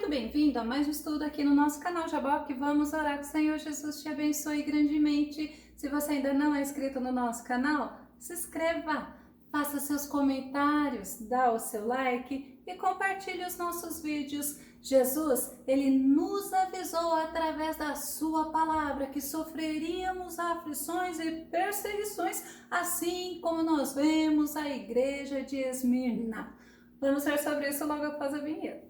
muito bem-vindo a mais um estudo aqui no nosso canal Jaboque. Vamos orar que o Senhor Jesus te abençoe grandemente. Se você ainda não é inscrito no nosso canal, se inscreva, faça seus comentários, dá o seu like e compartilhe os nossos vídeos. Jesus, ele nos avisou através da sua palavra que sofreríamos aflições e perseguições, assim como nós vemos a igreja de Esmirna. Vamos ver sobre isso logo após a vinheta.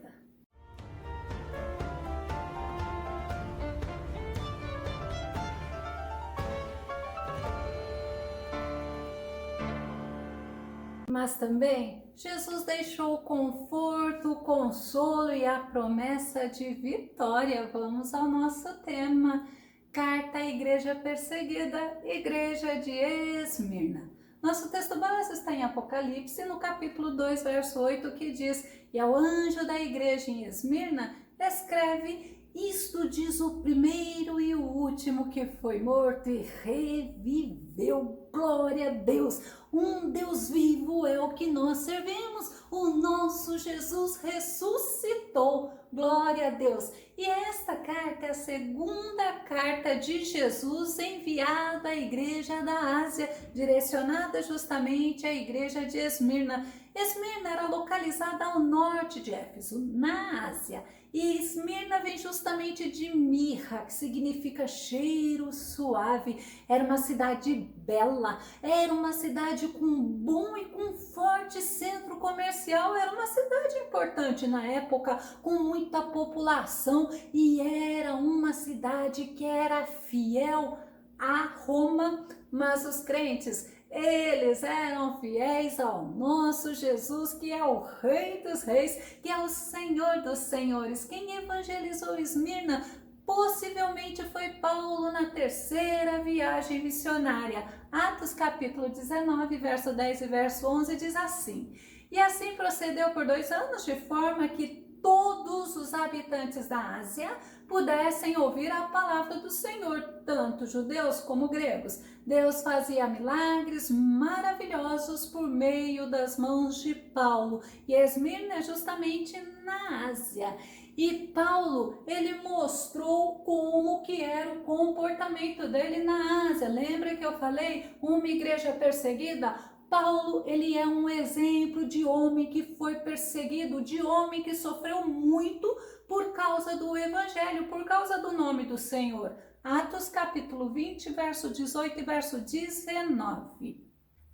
Mas também Jesus deixou o conforto, o consolo e a promessa de vitória. Vamos ao nosso tema. Carta à Igreja Perseguida, Igreja de Esmirna. Nosso texto base está em Apocalipse, no capítulo 2, verso 8, que diz: E ao anjo da igreja em Esmirna, escreve: Isto diz o primeiro e o último que foi morto e reviveu. Glória a Deus! Um Deus vivo é o que nós servimos. O nosso Jesus ressuscitou. Glória a Deus! E esta carta é a segunda carta de Jesus enviada à igreja da Ásia, direcionada justamente à igreja de Esmirna. Esmirna era localizada ao norte de Éfeso, na Ásia. E Esmirna vem justamente de mirra, que significa cheiro suave. Era uma cidade bela, era uma cidade com bom e com forte centro comercial. Era uma cidade importante na época, com muita população, e era uma cidade que era fiel a Roma. Mas os crentes, eles eram fiéis ao nosso Jesus, que é o Rei dos Reis, que é o Senhor dos Senhores. Quem evangelizou Esmirna possivelmente foi Paulo na terceira viagem missionária. Atos capítulo 19, verso 10 e verso 11 diz assim: E assim procedeu por 2 anos, de forma que todos os habitantes da Ásia pudessem ouvir a palavra do Senhor, tanto judeus como gregos. Deus fazia milagres maravilhosos por meio das mãos de Paulo. E Esmirna é justamente na Ásia. E Paulo, ele mostrou como que era o comportamento dele na Ásia. Lembra que eu falei? Uma igreja perseguida? Paulo, ele é um exemplo de homem que foi perseguido, de homem que sofreu muito por causa do evangelho, por causa do nome do Senhor. Atos capítulo 20, verso 18 e verso 19.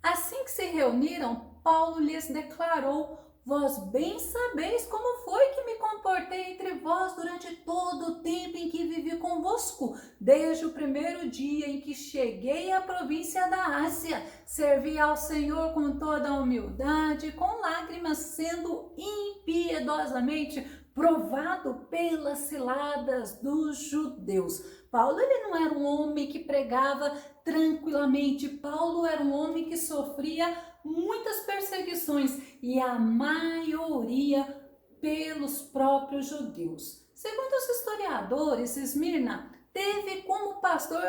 Assim que se reuniram, Paulo lhes declarou: Vós bem sabeis como foi que me comportei entre vós durante todo o tempo em que vivi convosco, desde o primeiro dia em que cheguei à província da Ásia. Servi ao Senhor com toda a humildade, com lágrimas, sendo impiedosamente provado pelas ciladas dos judeus. Paulo, ele não era um homem que pregava tranquilamente. Paulo era um homem que sofria muitas perseguições, e a maioria pelos próprios judeus. Segundo os historiadores, Esmirna teve como pastor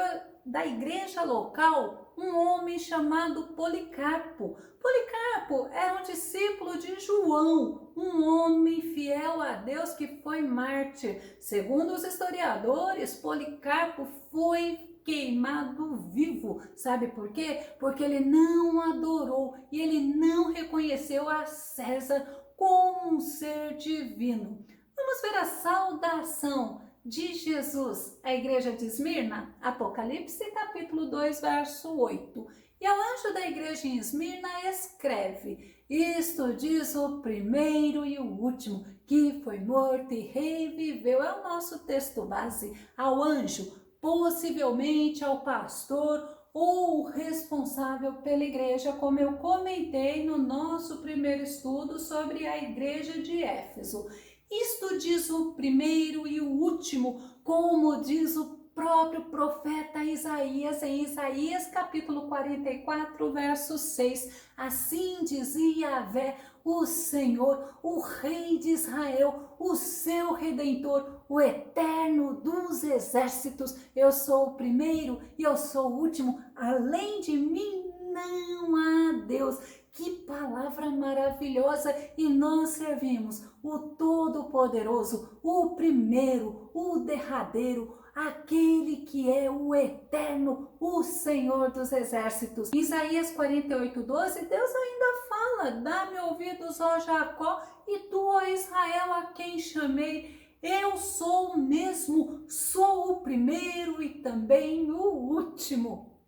da igreja local um homem chamado Policarpo. Policarpo era um discípulo de João, um homem fiel a Deus que foi mártir. Segundo os historiadores, Policarpo foi queimado vivo. Sabe por quê? Porque ele não adorou e ele não reconheceu a César como um ser divino. Vamos ver a saudação de Jesus à igreja de Esmirna? Apocalipse capítulo 2, verso 8. E ao anjo da igreja em Esmirna escreve: Isto diz o primeiro e o último, que foi morto e reviveu. É o nosso texto base. Ao anjo, possivelmente ao pastor ou o responsável pela igreja, como eu comentei no nosso primeiro estudo sobre a igreja de Éfeso. Isto diz o primeiro e o último, como diz o próprio profeta Isaías, em Isaías capítulo 44, verso 6. Assim dizia Yahvé, o Senhor, o Rei de Israel, o seu Redentor, o Eterno dos Exércitos: Eu sou o primeiro e eu sou o último, além de mim não há Deus. Que palavra maravilhosa! E nós servimos o Todo-Poderoso, o primeiro, o derradeiro, aquele que é o eterno, o Senhor dos exércitos. Em Isaías 48:12, Deus ainda fala: dá-me ouvidos, ó Jacó, e tu, ó Israel, a quem chamei. Eu sou o mesmo, sou o primeiro e também o último.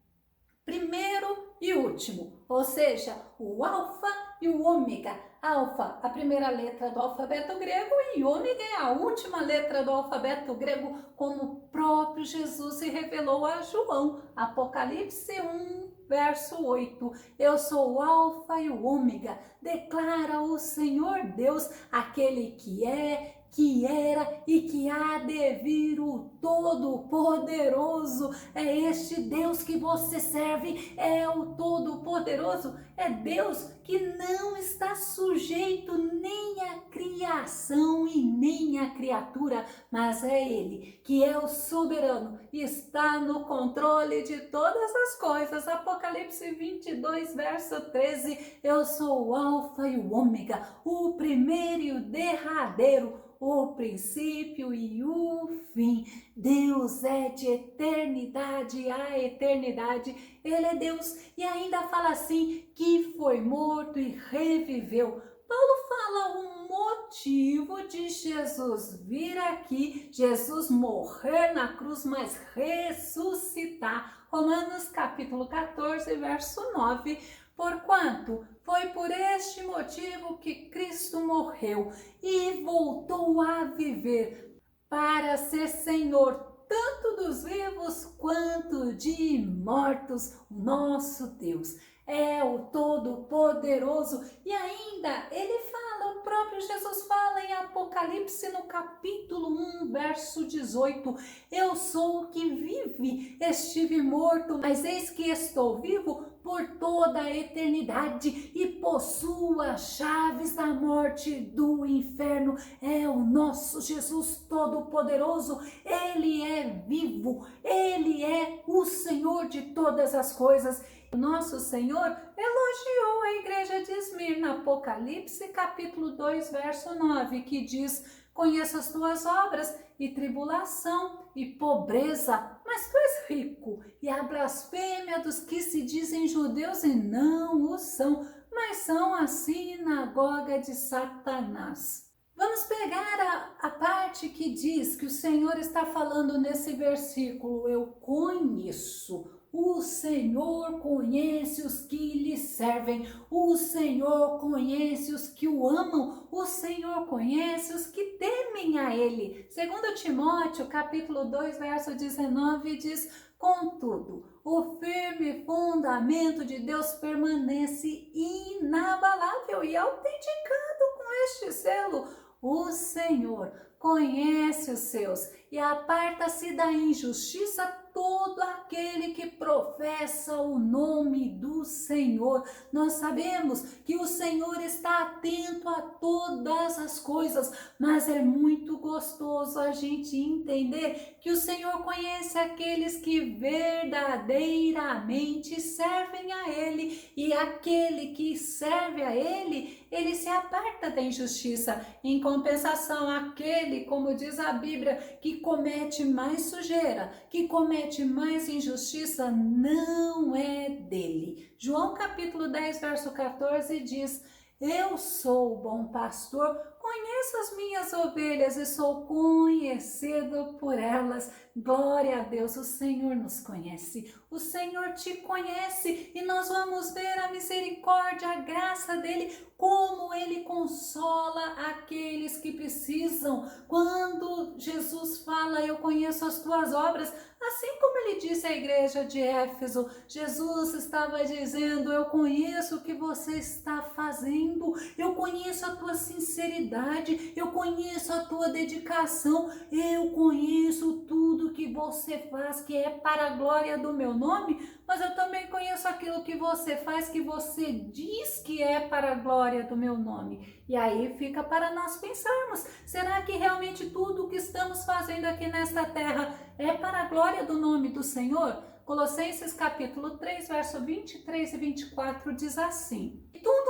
Primeiro e último, ou seja, o alfa e o ômega. Alfa, a primeira letra do alfabeto grego, e ômega é a última letra do alfabeto grego, como o próprio Jesus se revelou a João. Apocalipse 1, verso 8. Eu sou o alfa e o ômega, declara o Senhor Deus, aquele que é, que era e que há de vir, o Todo-Poderoso. É este Deus que você serve, é o Todo-Poderoso, é Deus que não está sujeito nem à criação e nem à criatura, mas é Ele que é o soberano, está no controle de todas as coisas. Apocalipse 22, verso 13, eu sou o alfa e o ômega, o primeiro e o derradeiro, o princípio e o fim. Deus é de eternidade a eternidade. Ele é Deus e ainda fala assim, que foi morto e reviveu. Paulo fala o motivo de Jesus vir aqui, Jesus morrer na cruz, mas ressuscitar. Romanos capítulo 14, verso 9. Porquanto foi por este motivo que Cristo morreu e voltou a viver, para ser Senhor tanto dos vivos quanto de mortos. O nosso Deus é o Todo-Poderoso. E ainda ele fala, o próprio Jesus fala em Apocalipse no capítulo 1, verso 18, eu sou o que vive, estive morto, mas eis que estou vivo por toda a eternidade e possuo as chaves da morte e do inferno. É o nosso Jesus Todo-Poderoso, Ele é vivo, Ele é o Senhor de todas as coisas. O nosso Senhor elogiou a igreja de Esmirna, Apocalipse capítulo 2, verso 9, que diz, conheço as tuas obras e tribulação e pobreza, mas tu és rico, e a blasfêmia dos que se dizem judeus e não o são, mas são a sinagoga de Satanás. Vamos pegar a parte que diz que o Senhor está falando nesse versículo, eu conheço. O Senhor conhece os que lhe servem, o Senhor conhece os que o amam, o Senhor conhece os que temem a Ele. Segundo Timóteo, capítulo 2, verso 19, diz, contudo, o firme fundamento de Deus permanece inabalável e autenticado com este selo. O Senhor conhece os seus e aparta-se da injustiça todo aquele que professa o nome do Senhor. Nós sabemos que o Senhor está atento a todas as coisas, mas é muito gostoso a gente entender que o Senhor conhece aqueles que verdadeiramente servem a Ele, e aquele que serve a Ele, ele se aparta da injustiça. Em compensação, aquele, como diz a Bíblia, que comete mais sujeira, que comete mais injustiça, não é dele. João capítulo 10, verso 14 diz, eu sou o bom pastor, conheço as minhas ovelhas e sou conhecido por elas. Glória a Deus, o Senhor nos conhece, o Senhor te conhece, e nós vamos ver a misericórdia, a graça dele, como ele consola aqueles que precisam. Quando Jesus fala, eu conheço as tuas obras, assim como ele disse à igreja de Éfeso, Jesus estava dizendo, eu conheço o que você está fazendo, eu conheço a tua sinceridade, eu conheço a tua dedicação, eu conheço tudo que você faz, que é para a glória do meu nome, mas eu também conheço aquilo que você faz, que você diz que é para a glória do meu nome. E aí fica para nós pensarmos, será que realmente tudo o que estamos fazendo aqui nesta terra é para a glória do nome do Senhor? Colossenses capítulo 3, verso 23 e 24 diz assim, tudo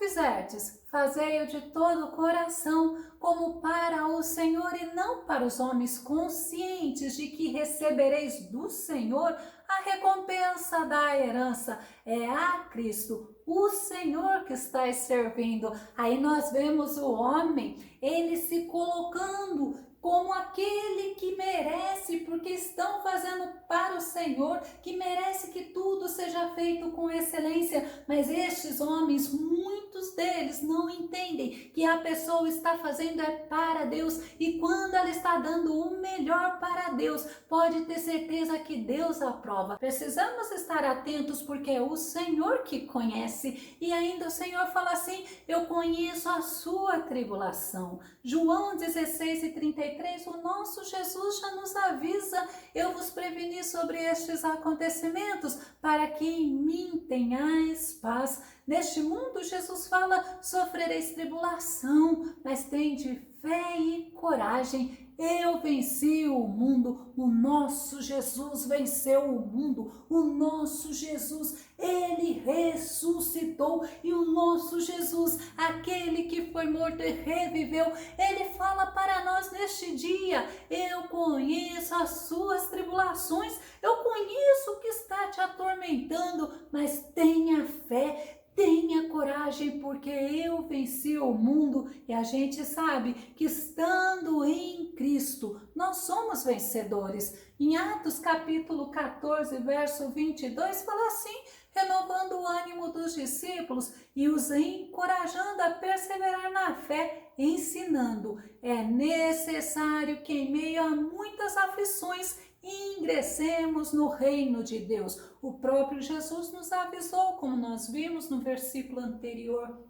fizerdes, fazei-o de todo o coração, como para o Senhor e não para os homens, conscientes de que recebereis do Senhor a recompensa da herança. É a Cristo, o Senhor, que estáis servindo. Aí nós vemos o homem, ele se colocando como aquele que merece, porque estão fazendo para o Senhor, que merece que tudo seja feito com excelência. Mas estes homens, muitos deles não entendem que a pessoa está fazendo é para Deus, e quando ela está dando o melhor para Deus, pode ter certeza que Deus aprova. Precisamos estar atentos, porque é o Senhor que conhece, e ainda o Senhor fala assim: eu conheço a sua tribulação. João 16:33, o nosso Jesus já nos avisa: eu vos preveni sobre estes acontecimentos, para que em mim tenhais paz. Neste mundo, Jesus fala: sofrereis tribulação, mas tende fé e coragem. Eu venci o mundo, o nosso Jesus venceu o mundo, o nosso Jesus, ele ressuscitou, e o nosso Jesus, aquele que foi morto e reviveu, ele fala para nós neste dia: eu conheço as suas tribulações, eu conheço o que está te atormentando, mas tenha fé, tenha coragem, porque eu venci o mundo. E a gente sabe que estando em Cristo, nós somos vencedores. Em Atos capítulo 14, verso 22, fala assim: renovando o ânimo dos discípulos e os encorajando a perseverar na fé, ensinando: é necessário que em meio a muitas aflições ingressemos no reino de Deus. O próprio Jesus nos avisou, como nós vimos no versículo anterior: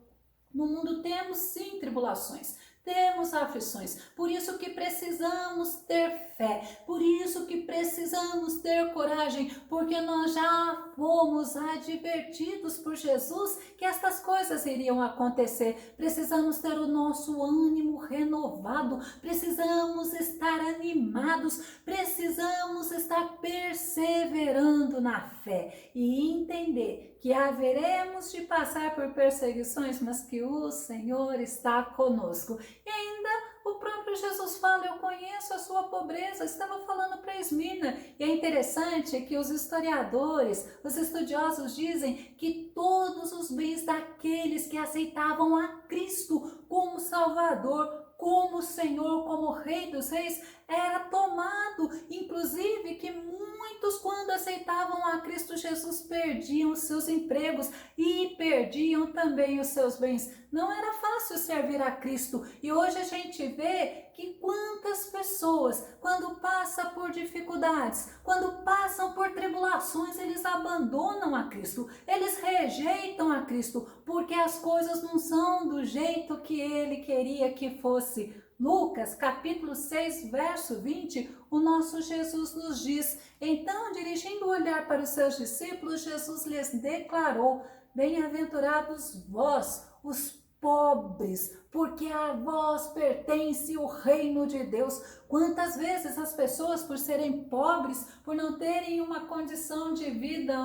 no mundo temos sim tribulações, temos aflições, por isso que precisamos ter fé, por isso que precisamos ter coragem, porque nós já fomos advertidos por Jesus que estas coisas iriam acontecer. Precisamos ter o nosso ânimo renovado, precisamos estar animados, precisamos estar perseverando na fé e entender que haveremos de passar por perseguições, mas que o Senhor está conosco. E ainda o próprio Jesus fala: eu conheço a sua pobreza. Estava falando para Esmirna. E é interessante que os historiadores, os estudiosos dizem que todos os bens daqueles que aceitavam a Cristo como Salvador, como Senhor, como Rei dos Reis, era tomado. Inclusive que muitos, quando aceitavam a Cristo Jesus, perdiam os seus empregos e perdiam também os seus bens. Não era fácil servir a Cristo, e hoje a gente vê que quantas pessoas, quando passam por dificuldades, quando passam por tribulações, eles abandonam a Cristo, eles rejeitam a Cristo, porque as coisas não são do jeito que ele queria que fosse. Lucas capítulo 6, verso 20, o nosso Jesus nos diz: então, dirigindo o olhar para os seus discípulos, Jesus lhes declarou: bem-aventurados vós, os pobres, porque a vós pertence o reino de Deus. Quantas vezes as pessoas, por serem pobres, por não terem uma condição de vida,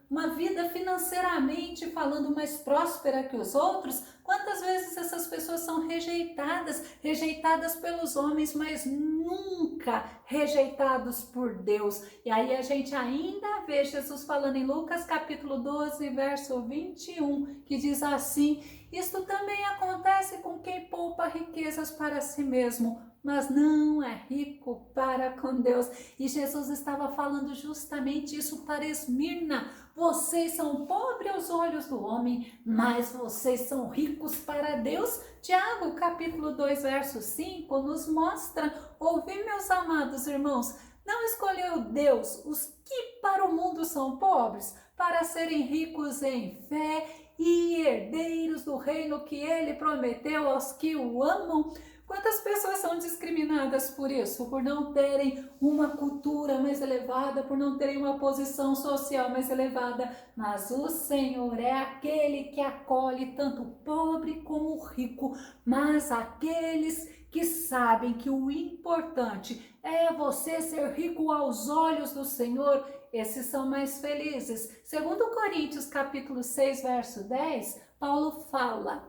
uma vida financeiramente falando mais próspera que os outros, quantas vezes essas pessoas são rejeitadas pelos homens, mas nunca rejeitados por Deus. E aí a gente ainda vê Jesus falando em Lucas capítulo 12, verso 21, que diz assim: isto também acontece com quem poupa riquezas para si mesmo, mas não é rico para com Deus. E Jesus estava falando justamente isso para Esmirna: vocês são pobres aos olhos do homem, mas vocês são ricos para Deus. Tiago capítulo 2, verso 5 nos mostra: ouvi, meus amados irmãos, não escolheu Deus os que para o mundo são pobres, para serem ricos em fé e herdeiros do reino que ele prometeu aos que o amam? Quantas pessoas são discriminadas por isso, por não terem uma cultura mais elevada, por não terem uma posição social mais elevada? Mas o Senhor é aquele que acolhe tanto o pobre como o rico, mas aqueles que sabem que o importante é você ser rico aos olhos do Senhor, esses são mais felizes. Segundo Coríntios capítulo 6, verso 10, Paulo fala: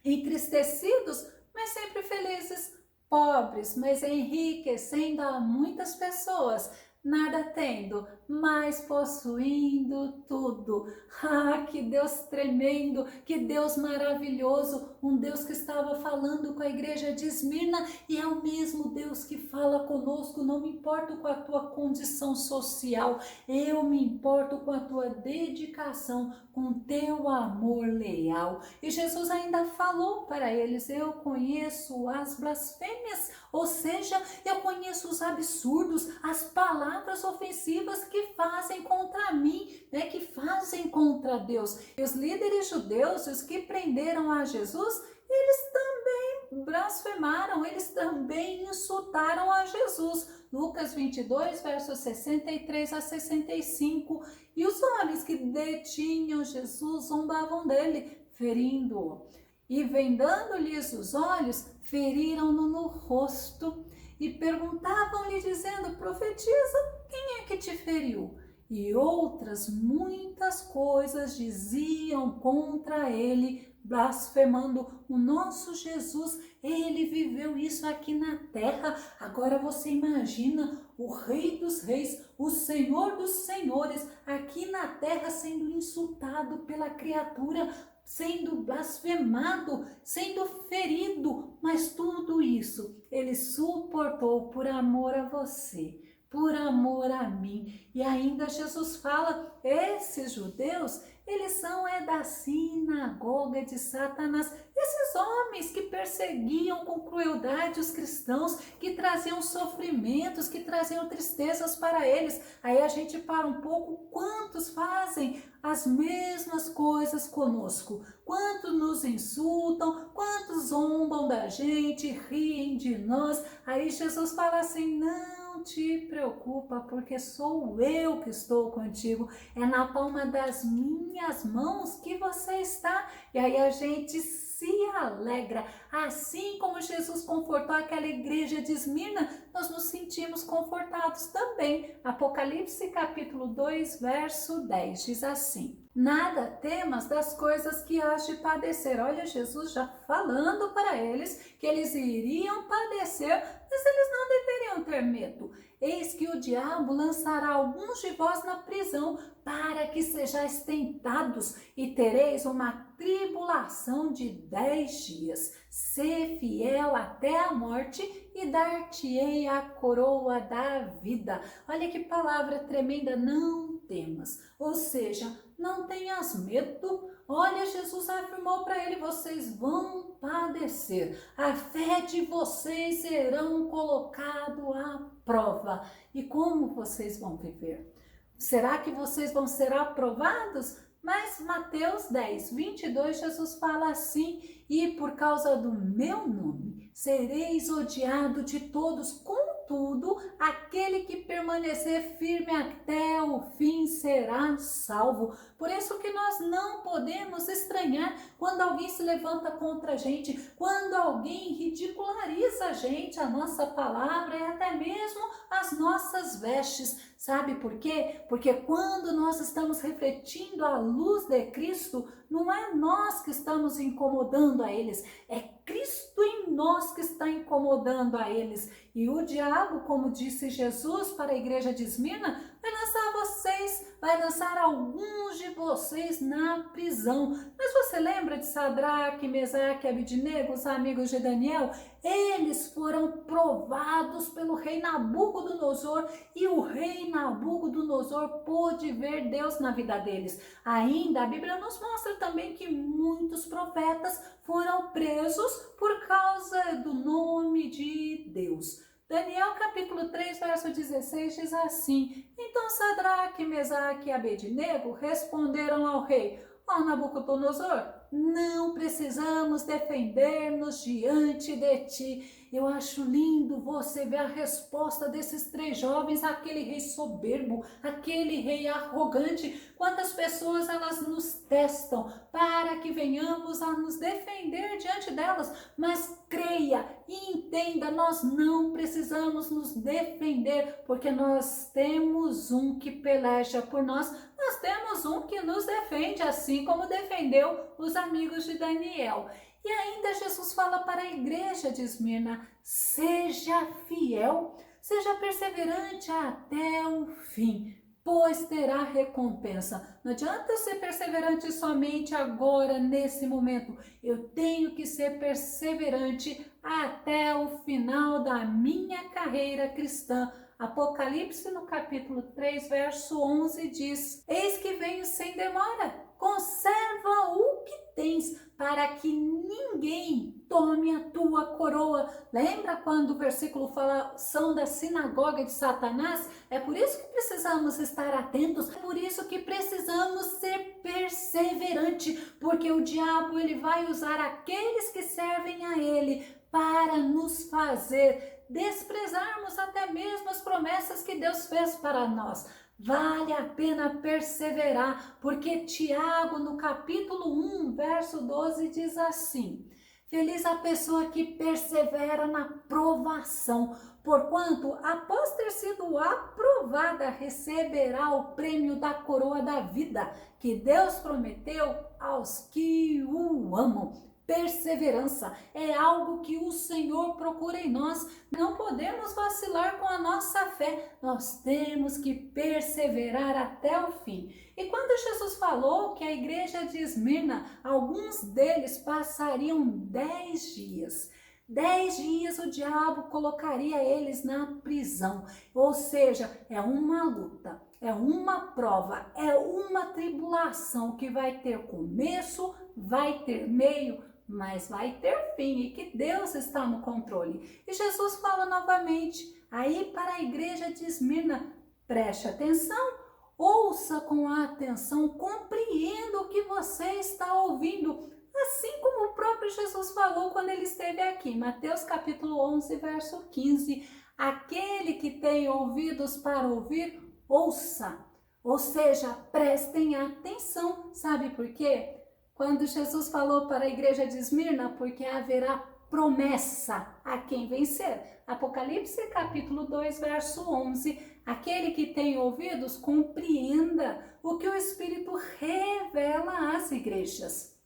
entristecidos, mas sempre felizes, pobres, mas enriquecendo a muitas pessoas, nada tendo, mas possuindo tudo. Ah, que Deus tremendo, que Deus maravilhoso, um Deus que estava falando com a igreja de Esmirna e é o mesmo Deus que fala conosco. Não me importo com a tua condição social, eu me importo com a tua dedicação, com o teu amor leal. E Jesus ainda falou para eles: eu conheço as blasfêmias, ou seja, eu conheço os absurdos, as palavras ofensivas que fazem contra mim, que fazem contra Deus. E os líderes judeus, os que prenderam a Jesus, eles também blasfemaram, eles também insultaram a Jesus. Lucas 22, versos 63 a 65. E os homens que detinham Jesus zombavam dele, ferindo-o. E vendando-lhes os olhos, feriram-no no rosto. E perguntavam-lhe, dizendo: profetiza, quem é que te feriu? E outras muitas coisas diziam contra ele, blasfemando. O nosso Jesus, ele viveu isso aqui na terra. Agora você imagina o Rei dos Reis, o Senhor dos Senhores, aqui na terra sendo insultado pela criatura, sendo blasfemado, sendo ferido, mas tudo isso ele suportou por amor a você, por amor a mim. E ainda Jesus fala: esses judeus, eles são da sinagoga de Satanás. Esses homens que perseguiam com crueldade os cristãos, que traziam sofrimentos, que traziam tristezas para eles. Aí a gente para um pouco: quantos fazem as mesmas coisas conosco? Quantos nos insultam, quantos zombam da gente, riem de nós? Aí Jesus fala assim: não te preocupa, porque sou eu que estou contigo, é na palma das minhas mãos que você está. E aí a gente se alegra, assim como Jesus confortou aquela igreja de Esmirna, nós nos sentimos confortados também. Apocalipse capítulo 2, verso 10 diz assim: nada temas das coisas que hás de padecer. Olha, Jesus já falando para eles que eles iriam padecer, mas eles não deveriam ter medo. Eis que o diabo lançará alguns de vós na prisão, para que sejais tentados, e tereis uma tribulação de 10 dias. Sê fiel até a morte, e dar-te-ei a coroa da vida. Olha que palavra tremenda: não temas, ou seja, não tenhas medo. Olha, Jesus afirmou para ele: vocês vão padecer, a fé de vocês serão colocado à prova. E como vocês vão viver? Será que vocês vão ser aprovados? Mas Mateus 10, 22, Jesus fala assim: e por causa do meu nome sereis odiado de todos, contudo, aquele que permanecer firme até o fim será salvo. Por isso que nós não podemos estranhar quando alguém se levanta contra a gente, quando alguém ridiculariza a gente, a nossa palavra e até mesmo as nossas vestes. Sabe por quê? Porque quando nós estamos refletindo a luz de Cristo, não é nós que estamos incomodando a eles, é Cristo em nós que está incomodando a eles. E o diabo, como disse Jesus para a igreja de Esmirna, vai lançar vocês, vai lançar alguns de vocês na prisão. Mas você lembra de Sadraque, Mesaque e Abidnego, os amigos de Daniel? Eles foram provados pelo rei Nabucodonosor e o rei Nabucodonosor pôde ver Deus na vida deles. Ainda a Bíblia nos mostra também que muitos profetas foram presos por causa do nome de Deus. Daniel capítulo 3, verso 16 diz assim: então Sadraque, Mesaque e Abednego responderam ao rei: ó Nabucodonosor, não precisamos defender-nos diante de ti. Eu acho lindo você ver a resposta desses 3 jovens àquele rei soberbo, aquele rei arrogante. Quantas pessoas elas nos testam para que venhamos a nos defender diante delas, mas creia e entenda, nós não precisamos nos defender, porque nós temos um que peleja por nós, nós temos um que nos defende, assim como defendeu os amigos de Daniel. E ainda Jesus fala para a igreja de Esmirna: seja fiel, seja perseverante até o fim, pois terá recompensa. Não adianta eu ser perseverante somente agora, nesse momento. Eu tenho que ser perseverante até o final da minha carreira cristã. Apocalipse, no capítulo 3, verso 11, diz: eis que venho sem demora, conserva o que tens, para que ninguém tome a tua coroa. Lembra quando o versículo fala são da sinagoga de Satanás? É por isso que precisamos estar atentos, é por isso que precisamos ser perseverantes, porque o diabo ele vai usar aqueles que servem a ele para nos fazer desprezarmos até mesmo as promessas que Deus fez para nós. Vale a pena perseverar, porque Tiago, no capítulo 1, verso 12, diz assim: feliz a pessoa que persevera na provação, porquanto, após ter sido aprovada, receberá o prêmio da coroa da vida, que Deus prometeu aos que o amam. Perseverança é algo que o Senhor procura em nós. Não podemos vacilar com a nossa fé. Nós temos que perseverar até o fim. E quando Jesus falou que a igreja de Esmirna, alguns deles passariam 10 dias. 10 dias o diabo colocaria eles na prisão. Ou seja, é uma luta, é uma prova, é uma tribulação que vai ter começo, vai ter meio, mas vai ter fim, e que Deus está no controle. E Jesus fala novamente aí para a igreja de Esmirna: preste atenção, ouça com atenção, compreenda o que você está ouvindo, assim como o próprio Jesus falou quando ele esteve aqui, Mateus capítulo 11, verso 15, aquele que tem ouvidos para ouvir, ouça, ou seja, prestem atenção. Sabe por quê? Quando Jesus falou para a igreja de Esmirna, porque haverá promessa a quem vencer. Apocalipse capítulo 2, verso 11. Aquele que tem ouvidos, compreenda o que o Espírito revela às igrejas.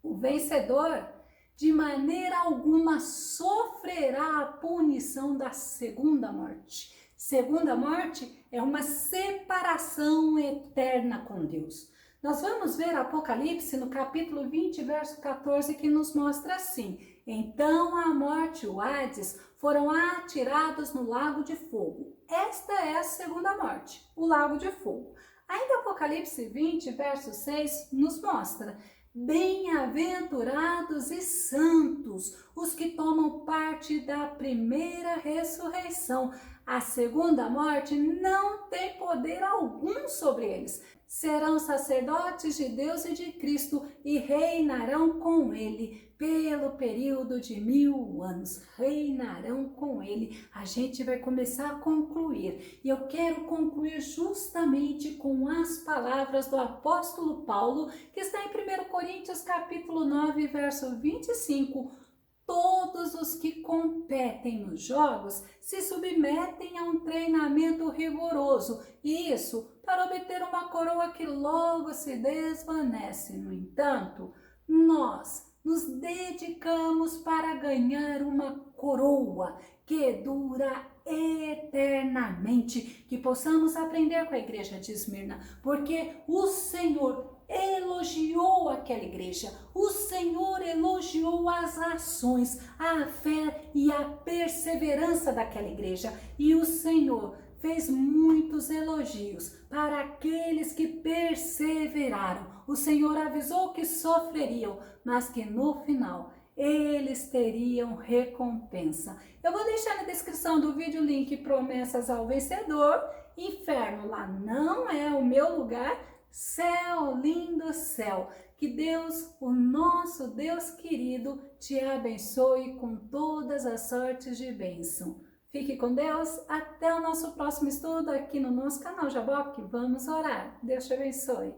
O vencedor, de maneira alguma, sofrerá a punição da segunda morte. Segunda morte é uma separação eterna com Deus. Nós vamos ver Apocalipse no capítulo 20, verso 14, que nos mostra assim: então a morte e o Hades foram atirados no lago de fogo. Esta é a segunda morte, o lago de fogo. Ainda Apocalipse 20, verso 6, nos mostra: bem-aventurados e santos os que tomam parte da primeira ressurreição. A segunda morte não tem poder algum sobre eles. Serão sacerdotes de Deus e de Cristo e reinarão com ele pelo período de 1000 anos. Reinarão com ele. A gente vai começar a concluir. E eu quero concluir justamente com as palavras do apóstolo Paulo, que está em 1 Coríntios capítulo 9, verso 25. Todos os que competem nos jogos se submetem a um treinamento rigoroso, e isso para obter uma coroa que logo se desvanece. No entanto, nós nos dedicamos para ganhar uma coroa que dura eternamente. Que possamos aprender com a igreja de Esmirna, porque o Senhor elogiou aquela igreja, o Senhor elogiou as ações, a fé e a perseverança daquela igreja, e o Senhor fez muitos elogios para aqueles que perseveraram. O Senhor avisou que sofreriam, mas que no final eles teriam recompensa. Eu vou deixar na descrição do vídeo o link Promessas ao Vencedor. Inferno lá não é o meu lugar. Céu, lindo céu, que Deus, o nosso Deus querido, te abençoe com todas as sortes de bênção. Fique com Deus, até o nosso próximo estudo aqui no nosso canal Jaboque. Vamos orar, Deus te abençoe.